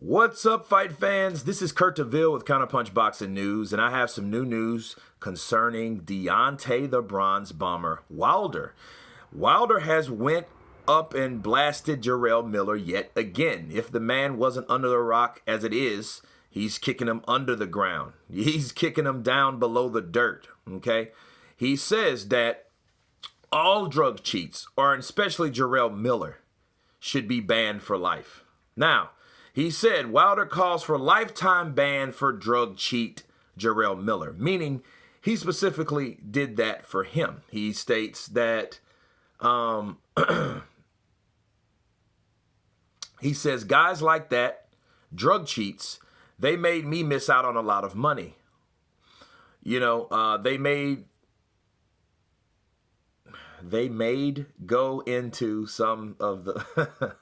What's up, fight fans? This is Kurt DeVille with Counterpunch Boxing News, and I have some new news concerning Deontay the Bronze Bomber Wilder. Wilder has went up and blasted Jarrell Miller yet again. If the man wasn't under the rock as it is, he's kicking him under the ground. He's kicking him down below the dirt, okay? He says that all drug cheats, or especially Jarrell Miller, should be banned for life. Now, he said Wilder calls for lifetime ban for drug cheat Jarrell Miller, meaning he specifically did that for him. He states that he says guys like that, drug cheats, they made me miss out on a lot of money. They made go into some of the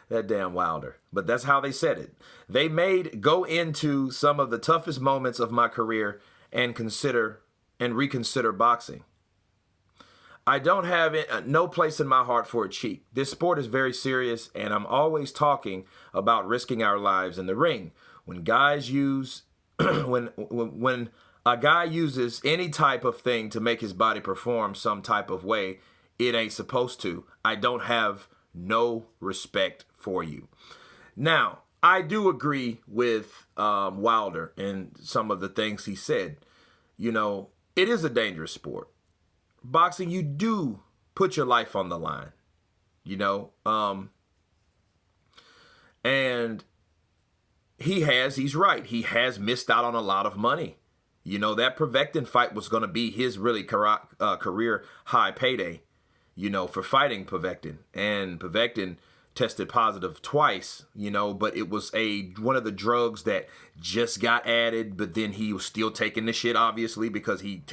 that damn Wilder. But that's how they said it. They made go into some of the toughest moments of my career and reconsider boxing. I don't have no place in my heart for a cheat. This sport is very serious, and I'm always talking about risking our lives in the ring. When guys use when a guy uses any type of thing to make his body perform some type of way it ain't supposed to, I don't have no respect for you. Now, I do agree with Wilder and some of the things he said. It is a dangerous sport. Boxing, you do put your life on the line, and he's right. He has missed out on a lot of money. That Povetkin fight was going to be his really career high payday, for fighting Povetkin. And Povetkin tested positive twice, but it was one of the drugs that just got added, but then he was still taking the shit, obviously, because he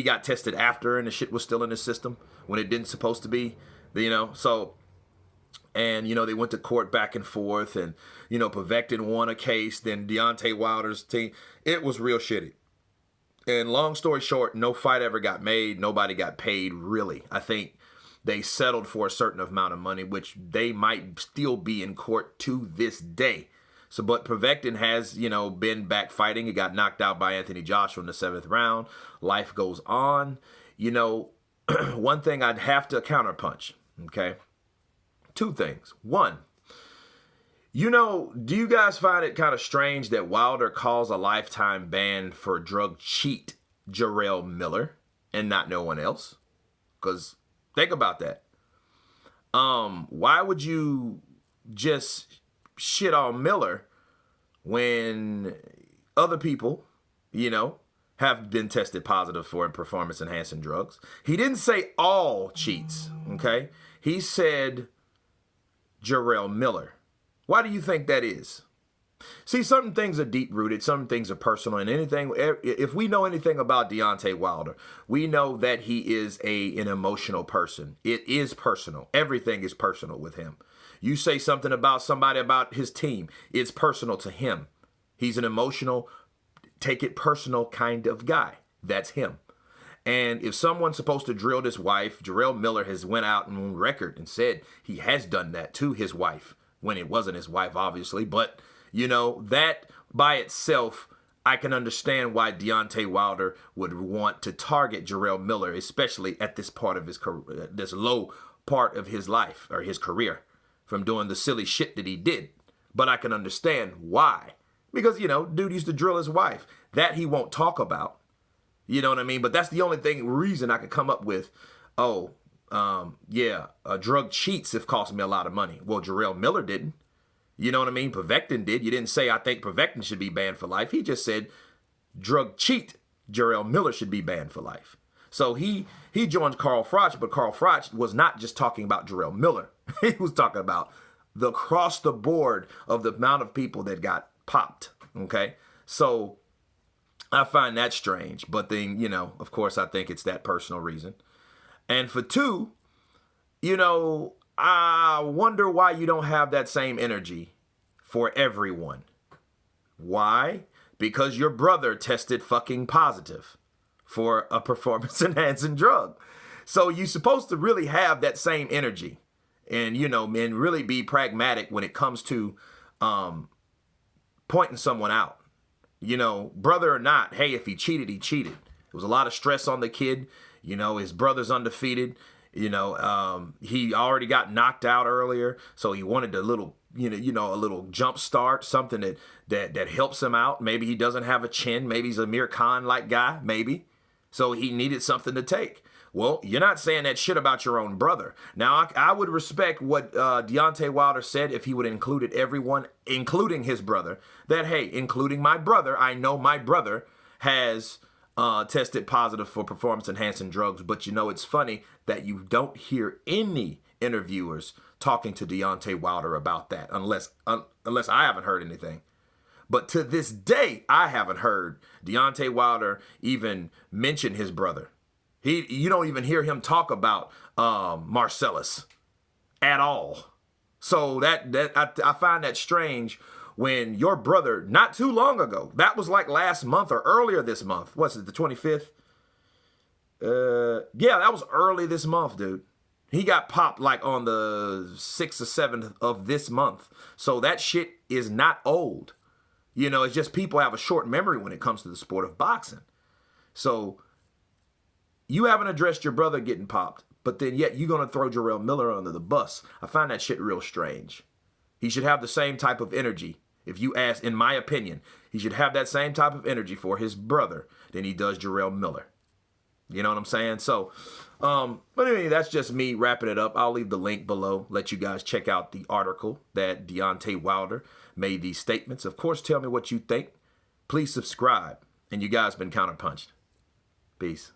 got tested after and the shit was still in his system when it didn't supposed to be, so, and, they went to court back and forth, and, Povetkin won a case, then Deontay Wilder's team, it was real shitty. And long story short, no fight ever got made, nobody got paid, really. I think they settled for a certain amount of money, which they might still be in court to this day. So, but Povetkin has, been back fighting. He got knocked out by Anthony Joshua in the 7th round. Life goes on. One thing I'd have to counterpunch, okay? Two things. One, do you guys find it kind of strange that Wilder calls a lifetime ban for drug cheat Jarrell Miller and not no one else? Because think about that. Why would you just shit on Miller when other people, have been tested positive for performance-enhancing drugs? He didn't say all cheats, okay? He said Jarrell Miller. Why do you think that is? See, certain things are deep-rooted, some things are personal, and if we know anything about Deontay Wilder, we know that he is an emotional person. It is personal. Everything is personal with him. You say something about somebody, about his team, it's personal to him. He's an emotional, take it personal kind of guy. That's him. And if someone's supposed to drill his wife, Jarrell Miller has went out on record and said he has done that to his wife, when it wasn't his wife, obviously, but that by itself, I can understand why Deontay Wilder would want to target Jarrell Miller, especially at this part of his career, this low part of his life or his career, from doing the silly shit that he did. But I can understand why. Because, dude used to drill his wife. That he won't talk about. You know what I mean? But that's the only reason I could come up with, drug cheats have cost me a lot of money. Well, Jarrell Miller didn't. You know what I mean? Povetkin did. You didn't say, I think Povetkin should be banned for life. He just said, drug cheat Jarrell Miller should be banned for life. So he joined Carl Froch, but Carl Froch was not just talking about Jarrell Miller. He was talking about the across the board of the amount of people that got popped. Okay? So I find that strange. But then, of course, I think it's that personal reason. And for two, I wonder why you don't have that same energy for everyone. Why? Because your brother tested fucking positive for a performance-enhancing drug. So you're supposed to really have that same energy and, and really be pragmatic when it comes to pointing someone out. You know, brother or not, hey, if he cheated, he cheated. There was a lot of stress on the kid. You know, his brother's undefeated. You know, he already got knocked out earlier, so he wanted a little, a little jump start, something that helps him out. Maybe he doesn't have a chin. Maybe he's a Amir Khan-like guy, maybe. So he needed something to take. Well, you're not saying that shit about your own brother. Now, I would respect what Deontay Wilder said if he would have included everyone, including his brother, that, hey, including my brother, I know my brother has tested positive for performance-enhancing drugs. But, it's funny that you don't hear any interviewers talking to Deontay Wilder about that unless I haven't heard anything. But to this day, I haven't heard Deontay Wilder even mention his brother. You don't even hear him talk about Marcellus at all. So I find that strange when your brother, not too long ago, that was like last month or earlier this month. What's it, the 25th? Yeah, that was early this month, dude. He got popped like on the 6th or 7th of this month. So that shit is not old. It's just people have a short memory when it comes to the sport of boxing. So you haven't addressed your brother getting popped, but then yet you're going to throw Jarrell Miller under the bus. I find that shit real strange. He should have the same type of energy. If you ask, in my opinion, he should have that same type of energy for his brother than he does Jarrell Miller. You know what I'm saying? So, but anyway, that's just me wrapping it up. I'll leave the link below. Let you guys check out the article that Deontay Wilder made these statements. Of course, tell me what you think. Please subscribe. And you guys been counterpunched. Peace.